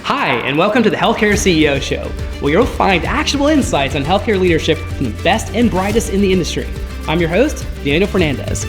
Hi, and welcome to the Healthcare CEO Show, where you'll find actionable insights on healthcare leadership from the best and brightest in the industry. I'm your host, Daniel Fernandez.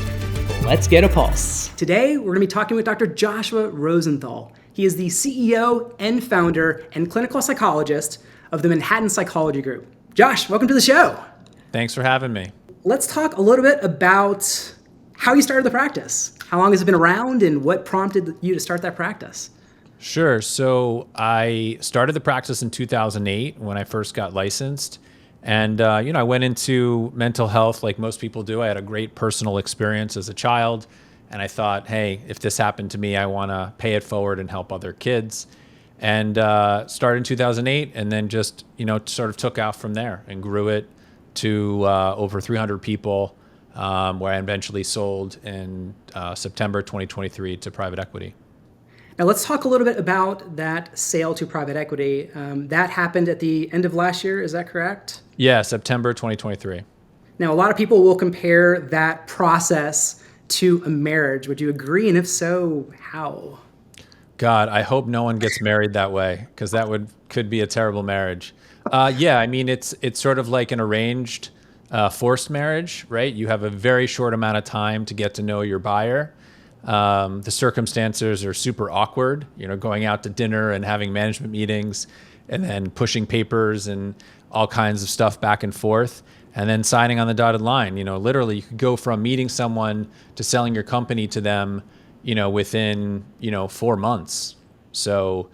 Let's get a pulse. Today, we're going to be talking with Dr. Joshua Rosenthal. He is the CEO and founder and clinical psychologist of the Manhattan Psychology Group. Josh, welcome to the show. Thanks for having me. Let's talk a little bit about how you started the practice. How long has it been around, and what prompted you to start that practice? Sure. So I started the practice in 2008 when I first got licensed. And, I went into mental health like most people do. I had a great personal experience as a child. And I thought, hey, if this happened to me, I want to pay it forward and help other kids. And started in 2008 and then just, sort of took off from there and grew it to over 300 people, where I eventually sold in September 2023 to private equity. Now let's talk a little bit about that sale to private equity. That happened at the end of last year, is that correct? Yeah, September 2023. Now, a lot of people will compare that process to a marriage. Would you agree? And if so, how? God, I hope no one gets married that way, because that could be a terrible marriage. It's sort of like an arranged forced marriage, right? You have a very short amount of time to get to know your buyer. The circumstances are super awkward, going out to dinner and having management meetings and then pushing papers and all kinds of stuff back and forth and then signing on the dotted line. Literally you could go from meeting someone to selling your company to them, within, 4 months. So,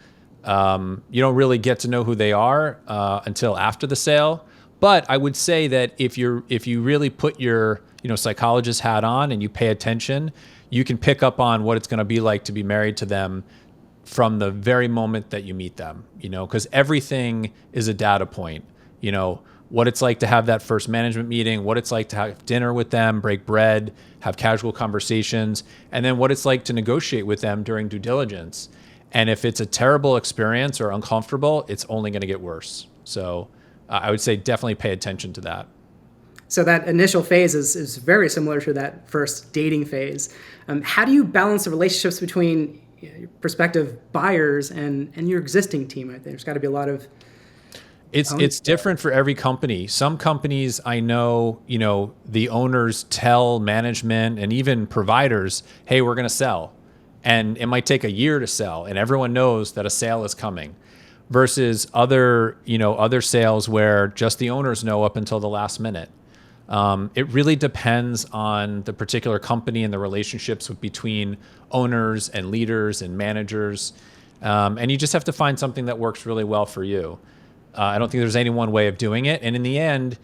you don't really get to know who they are, until after the sale. But I would say that if you really put your, psychologist hat on and you pay attention, you can pick up on what it's going to be like to be married to them from the very moment that you meet them, because everything is a data point. What it's like to have that first management meeting, what it's like to have dinner with them, break bread, have casual conversations, and then what it's like to negotiate with them during due diligence. And if it's a terrible experience or uncomfortable, it's only going to get worse. So I would say definitely pay attention to that. So that initial phase is very similar to that first dating phase. How do you balance the relationships between your prospective buyers and your existing team? I think there's got to be a lot of... It's different for every company. Some companies I know, the owners tell management and even providers, hey, we're going to sell. And it might take a year to sell. And everyone knows that a sale is coming. Versus other sales where just the owners know up until the last minute. It really depends on the particular company and the relationships between owners and leaders and managers. And you just have to find something that works really well for you. I don't think there's any one way of doing it. And in the end,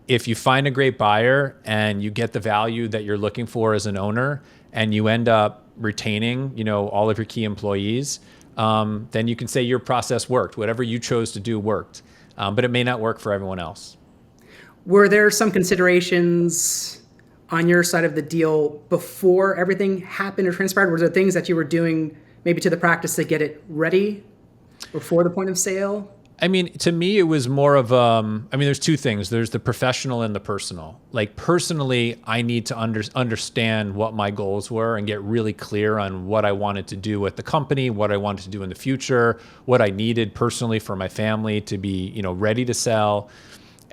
if you find a great buyer and you get the value that you're looking for as an owner and you end up retaining, all of your key employees, then you can say your process worked. Whatever you chose to do worked. But it may not work for everyone else. Were there some considerations on your side of the deal before everything happened or transpired? Were there things that you were doing maybe to the practice to get it ready before the point of sale? To me, it was more of, there's two things. There's the professional and the personal. Like personally, I need to understand what my goals were and get really clear on what I wanted to do with the company, what I wanted to do in the future, what I needed personally for my family to be, ready to sell.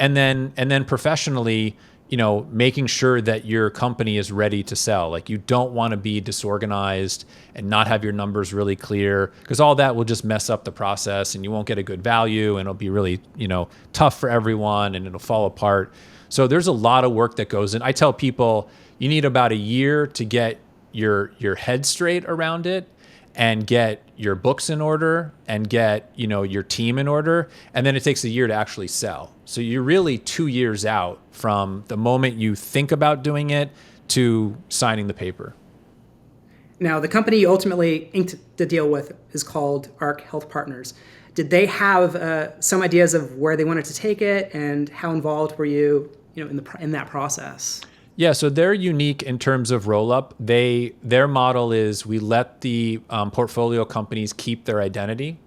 And then professionally, making sure that your company is ready to sell. Like you don't want to be disorganized and not have your numbers really clear, because all that will just mess up the process and you won't get a good value and it'll be really, tough for everyone and it'll fall apart. So there's a lot of work that goes in. I tell people you need about a year to get your head straight around it and get your books in order and get, your team in order. And then it takes a year to actually sell. So you're really 2 years out from the moment you think about doing it to signing the paper. Now, the company you ultimately inked the deal with is called Arc Health Partners. Did they have some ideas of where they wanted to take it, and how involved were you, in that process? Yeah, so they're unique in terms of roll-up. Their model is we let the portfolio companies keep their identity,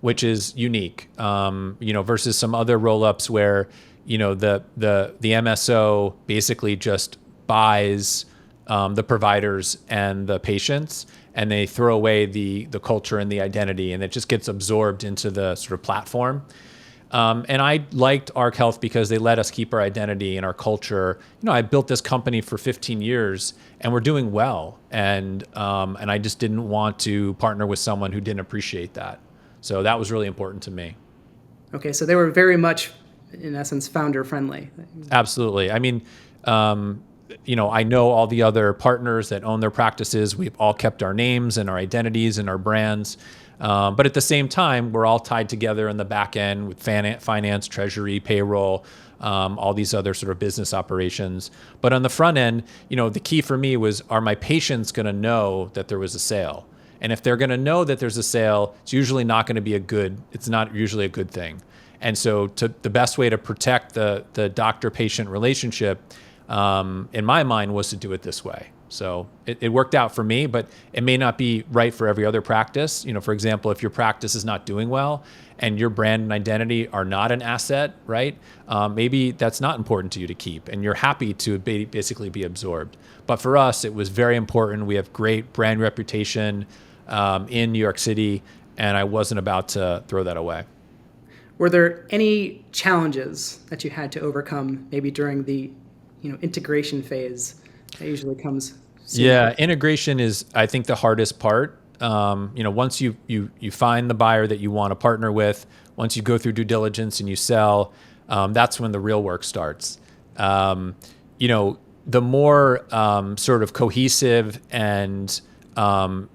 which is unique, versus some other roll-ups where, the MSO basically just buys the providers and the patients, and they throw away the culture and the identity, and it just gets absorbed into the sort of platform. And I liked Arc Health because they let us keep our identity and our culture. I built this company for 15 years, and we're doing well. And I just didn't want to partner with someone who didn't appreciate that. So that was really important to me. Okay, so they were very much, in essence, founder friendly. Absolutely. I mean, I know all the other partners that own their practices. We've all kept our names and our identities and our brands. But at the same time, we're all tied together in the back end with finance, treasury, payroll, all these other sort of business operations. But on the front end, the key for me was, are my patients going to know that there was a sale? And if they're going to know that there's a sale, it's usually not going to be it's not usually a good thing. And so the best way to protect the doctor-patient relationship, in my mind, was to do it this way. So it worked out for me, but it may not be right for every other practice. For example, if your practice is not doing well and your brand and identity are not an asset, right? Maybe that's not important to you to keep, and you're happy to basically be absorbed. But for us, it was very important. We have great brand reputation in New York City, and I wasn't about to throw that away. Were there any challenges that you had to overcome, maybe during the integration phase that usually comes soon? Yeah, integration is, I think, the hardest part. Once you find the buyer that you want to partner with, once you go through due diligence and you sell, that's when the real work starts. The more sort of cohesive and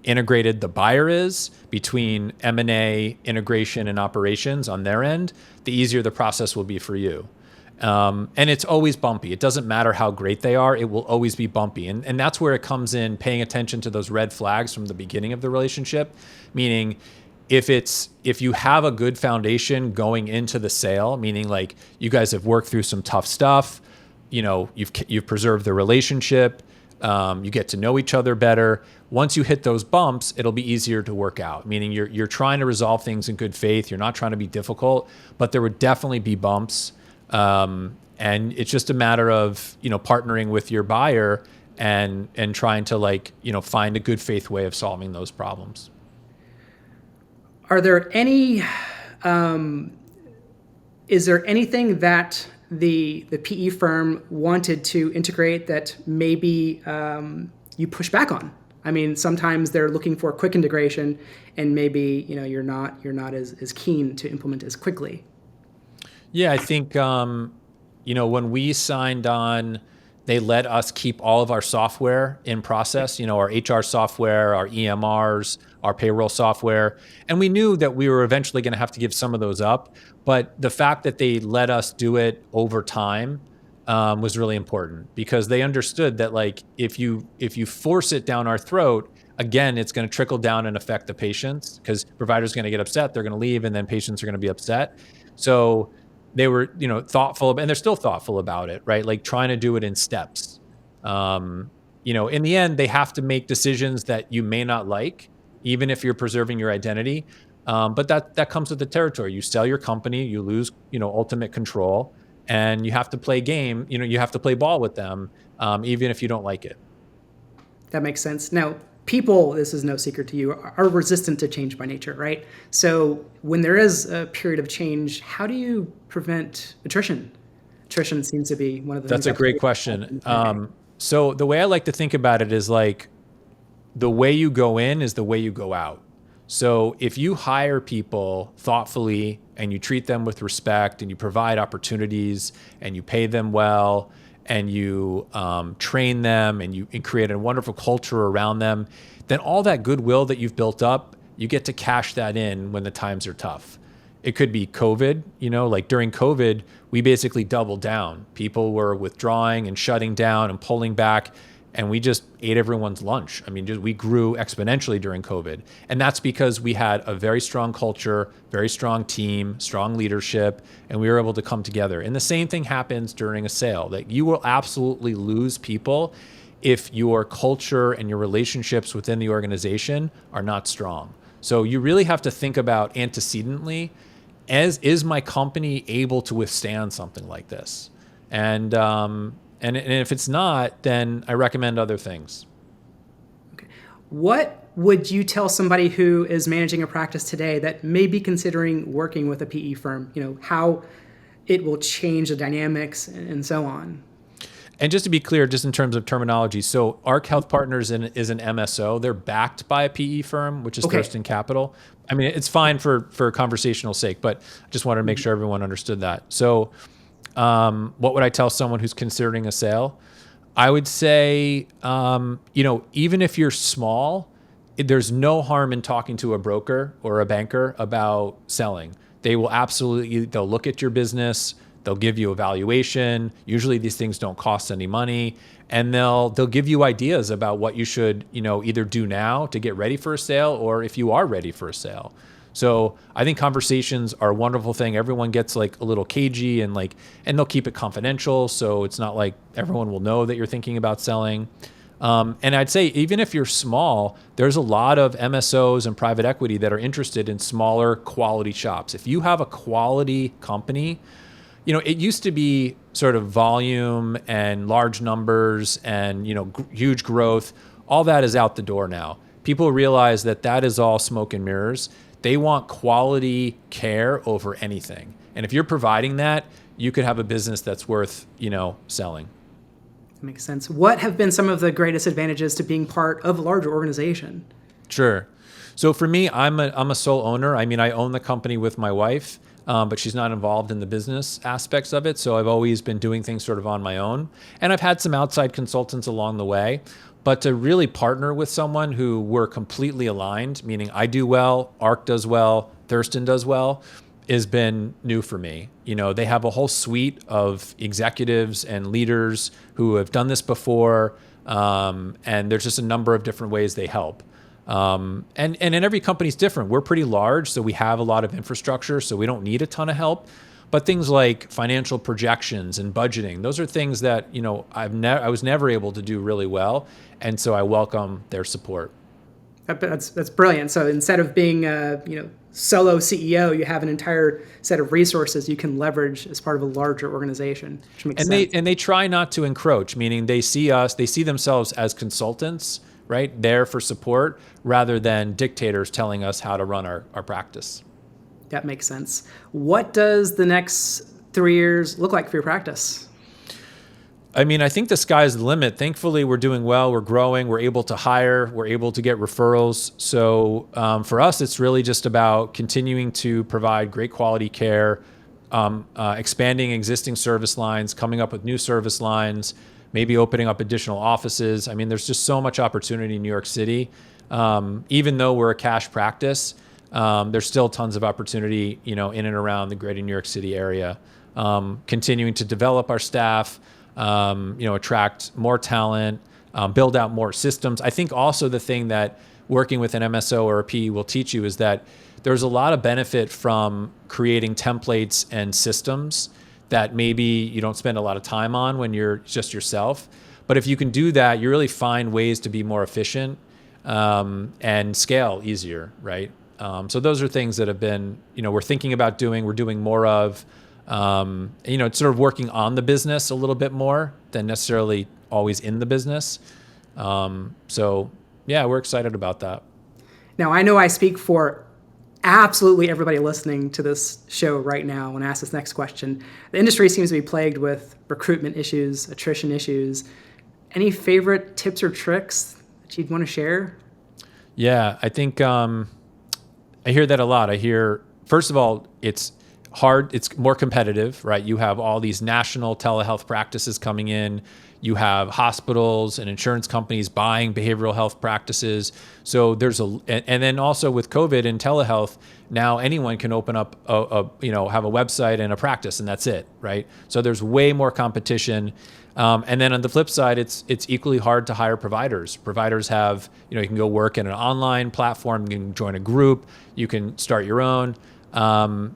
integrated the buyer is between M&A, integration, and operations on their end, the easier the process will be for you. And it's always bumpy. It doesn't matter how great they are. It will always be bumpy. And that's where it comes in, paying attention to those red flags from the beginning of the relationship. Meaning, if you have a good foundation going into the sale, meaning like you guys have worked through some tough stuff, you've preserved the relationship, you get to know each other better. Once you hit those bumps, it'll be easier to work out. Meaning you're trying to resolve things in good faith. You're not trying to be difficult, but there would definitely be bumps. And it's just a matter of, partnering with your buyer and trying to find a good faith way of solving those problems. Are there any, is there anything that the PE firm wanted to integrate that maybe you push back on? I mean, sometimes they're looking for quick integration, and maybe you're not as keen to implement as quickly. Yeah, I think when we signed on, they let us keep all of our software in process. Our HR software, our EMRs, our payroll software, and we knew that we were eventually going to have to give some of those up. But the fact that they let us do it over time was really important, because they understood that if you force it down our throat, again, it's going to trickle down and affect the patients, because providers are going to get upset, they're going to leave, and then patients are going to be upset. So they were, thoughtful, and they're still thoughtful about it, right? Like trying to do it in steps. In the end, they have to make decisions that you may not like, even if you're preserving your identity. But that comes with the territory. You sell your company, you lose, ultimate control, and you have to play game. You have to play ball with them, even if you don't like it. That makes sense. Now, people, this is no secret to you, are resistant to change by nature, right? So when there is a period of change, how do you prevent attrition? Attrition seems to be one of the things. That's a great question. So the way I like to think about it is the way you go in is the way you go out. So if you hire people thoughtfully and you treat them with respect and you provide opportunities and you pay them well and you train them and you create a wonderful culture around them, then all that goodwill that you've built up, you get to cash that in when the times are tough. It could be COVID, during COVID, we basically doubled down. People were withdrawing and shutting down and pulling back, and we just ate everyone's lunch. I mean, we grew exponentially during COVID. And that's because we had a very strong culture, very strong team, strong leadership, and we were able to come together. And the same thing happens during a sale. That you will absolutely lose people if your culture and your relationships within the organization are not strong. So you really have to think about antecedently, is my company able to withstand something like this? And if it's not, then I recommend other things. Okay. What would you tell somebody who is managing a practice today that may be considering working with a PE firm? How it will change the dynamics and so on. And just to be clear, just in terms of terminology, so ARC Health Partners is an MSO. They're backed by a PE firm, which is Okay. Thurston Capital. I mean, it's fine for conversational sake, but I just wanted to make sure everyone understood that. So what would I tell someone who's considering a sale? I would say, even if you're small, there's no harm in talking to a broker or a banker about selling. They'll look at your business. They'll give you a valuation. Usually these things don't cost any money, and they'll give you ideas about what you should, either do now to get ready for a sale, or if you are ready for a sale. So I think conversations are a wonderful thing. Everyone gets like a little cagey and they'll keep it confidential. So it's not like everyone will know that you're thinking about selling. And I'd say even if you're small, there's a lot of MSOs and private equity that are interested in smaller quality shops. If you have a quality company, it used to be sort of volume and large numbers and, huge growth. All that is out the door now. People realize that is all smoke and mirrors. They want quality care over anything. And if you're providing that, you could have a business that's worth, selling. That makes sense. What have been some of the greatest advantages to being part of a larger organization? Sure. So for me, I'm a sole owner. I mean, I own the company with my wife, but she's not involved in the business aspects of it. So I've always been doing things sort of on my own. And I've had some outside consultants along the way. But to really partner with someone who we're completely aligned, meaning I do well, ARC does well, Thurston does well, has been new for me. They have a whole suite of executives and leaders who have done this before, and there's just a number of different ways they help. And in every company's different. We're pretty large, so we have a lot of infrastructure, so we don't need a ton of help. But things like financial projections and budgeting, those are things that I was never able to do really well, and so I welcome their support. That's brilliant. So instead of being solo CEO, you have an entire set of resources you can leverage as part of a larger organization, which makes sense. They try not to encroach, meaning they see themselves as consultants, right, there for support, rather than dictators telling us how to run our practice. That makes sense. What does the next 3 years look like for your practice? I mean, I think the sky's the limit. Thankfully, we're doing well. We're growing. We're able to hire. We're able to get referrals. So for us, it's really just about continuing to provide great quality care, expanding existing service lines, coming up with new service lines, maybe opening up additional offices. I mean, there's just so much opportunity in New York City. Even though we're a cash practice, there's still tons of opportunity, in and around the greater New York City area. Continuing to develop our staff, attract more talent, build out more systems. I think also the thing that working with an MSO or a PE will teach you is that there's a lot of benefit from creating templates and systems that maybe you don't spend a lot of time on when you're just yourself. But if you can do that, you really find ways to be more efficient and scale easier, right? So those are things that have been, we're thinking about doing, we're doing more of. It's sort of working on the business a little bit more than necessarily always in the business. So yeah, we're excited about that. Now, I know I speak for absolutely everybody listening to this show right now when I ask this next question. The industry seems to be plagued with recruitment issues, attrition issues. Any favorite tips or tricks that you'd want to share? Yeah, I think I hear that a lot. I hear, first of all, it's hard. It's more competitive, right? You have all these national telehealth practices coming in. You have hospitals and insurance companies buying behavioral health practices. So and then also with COVID and telehealth, now anyone can open up have a website and a practice, and that's it, right? So there's way more competition. And then on the flip side, it's equally hard to hire providers. Providers have, you can go work in an online platform, you can join a group, you can start your own. So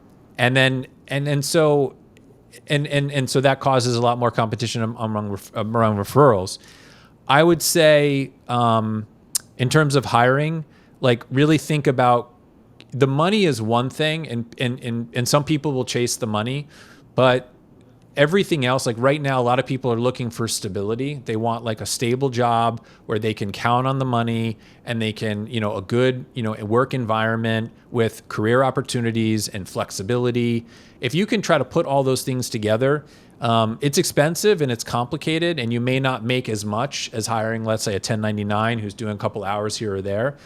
that causes a lot more competition among referrals. I would say, in terms of hiring, really think about the money is one thing, and some people will chase the money, but everything else, like right now, a lot of people are looking for stability. They want like a stable job where they can count on the money and they can, a good, work environment with career opportunities and flexibility. If you can try to put all those things together, it's expensive and it's complicated, and you may not make as much as hiring, let's say, a 1099 who's doing a couple hours here or there.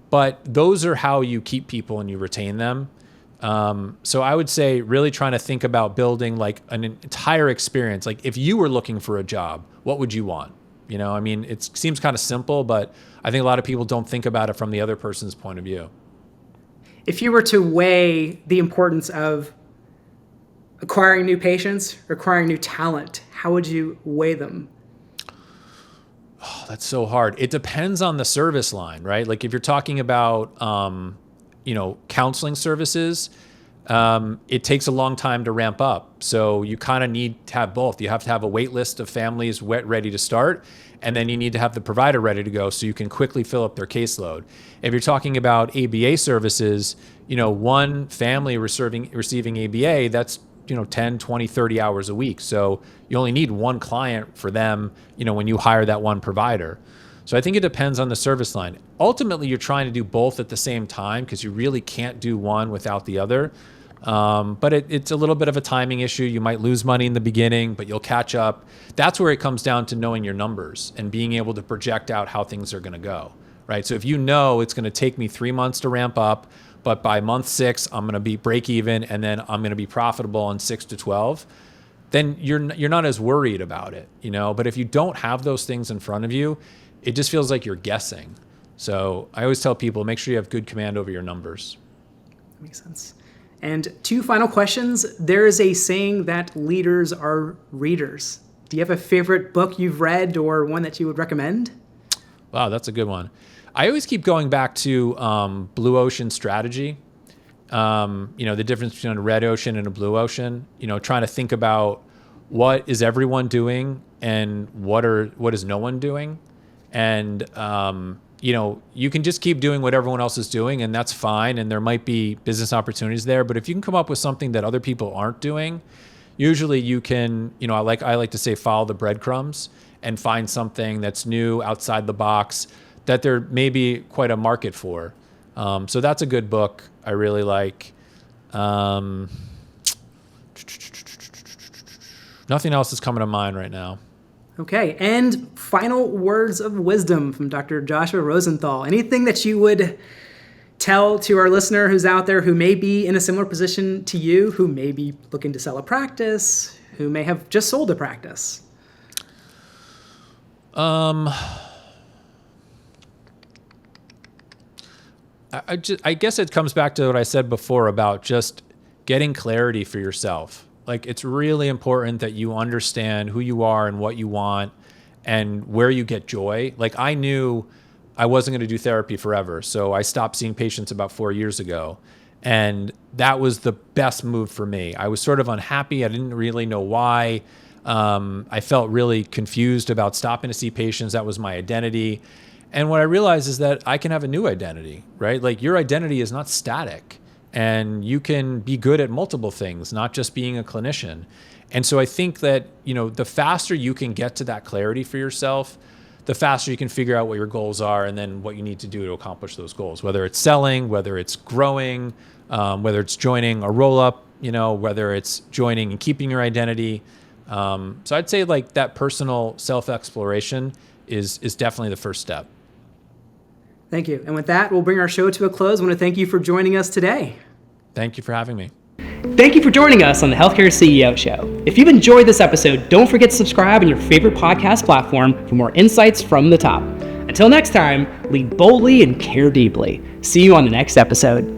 But those are how you keep people and you retain them. So I would say really trying to think about building like an entire experience. Like if you were looking for a job, what would you want? It seems kind of simple, but I think a lot of people don't think about it from the other person's point of view. If you were to weigh the importance of acquiring new patients or acquiring new talent, how would you weigh them? Oh, that's so hard. It depends on the service line, right? Like if you're talking about, counseling services, it takes a long time to ramp up. So you kind of need to have both. You have to have a wait list of families ready to start, and then you need to have the provider ready to go so you can quickly fill up their caseload. If you're talking about ABA services, one family receiving ABA, that's 10, 20, 30 hours a week. So you only need one client for them, when you hire that one provider. So I think it depends on the service line. Ultimately, you're trying to do both at the same time because you really can't do one without the other. But it's a little bit of a timing issue. You might lose money in the beginning, but you'll catch up. That's where it comes down to knowing your numbers and being able to project out how things are going to go, right? So if you know it's going to take me 3 months to ramp up, but by month 6, I'm going to be break even, and then I'm going to be profitable in 6 to 12, then you're not as worried about it, But if you don't have those things in front of you, it just feels like you're guessing. So I always tell people, make sure you have good command over your numbers. That makes sense. And 2 final questions. There is a saying that leaders are readers. Do you have a favorite book you've read or one that you would recommend? Wow, that's a good one. I always keep going back to Blue Ocean Strategy. The difference between a red ocean and a blue ocean, trying to think about what is everyone doing and what is no one doing. And, you can just keep doing what everyone else is doing, and that's fine. And there might be business opportunities there. But if you can come up with something that other people aren't doing, usually you can, I like to say, follow the breadcrumbs and find something that's new, outside the box, that there may be quite a market for. So that's a good book I really like. Nothing else is coming to mind right now. Okay, and final words of wisdom from Dr. Joshua Rosenthal. Anything that you would tell to our listener who's out there who may be in a similar position to you, who may be looking to sell a practice, who may have just sold a practice? I guess it comes back to what I said before about just getting clarity for yourself. Like, it's really important that you understand who you are and what you want and where you get joy. Like, I knew I wasn't going to do therapy forever, so I stopped seeing patients about 4 years ago. And that was the best move for me. I was sort of unhappy. I didn't really know why. I felt really confused about stopping to see patients. That was my identity. And what I realized is that I can have a new identity, right? Like, your identity is not static, and you can be good at multiple things, not just being a clinician. And so I think that, the faster you can get to that clarity for yourself, the faster you can figure out what your goals are and then what you need to do to accomplish those goals, whether it's selling, whether it's growing, whether it's joining a roll-up, whether it's joining and keeping your identity. So I'd say like that personal self-exploration is definitely the first step. Thank you. And with that, we'll bring our show to a close. I want to thank you for joining us today. Thank you for having me. Thank you for joining us on the Healthcare CEO Show. If you've enjoyed this episode, don't forget to subscribe on your favorite podcast platform for more insights from the top. Until next time, lead boldly and care deeply. See you on the next episode.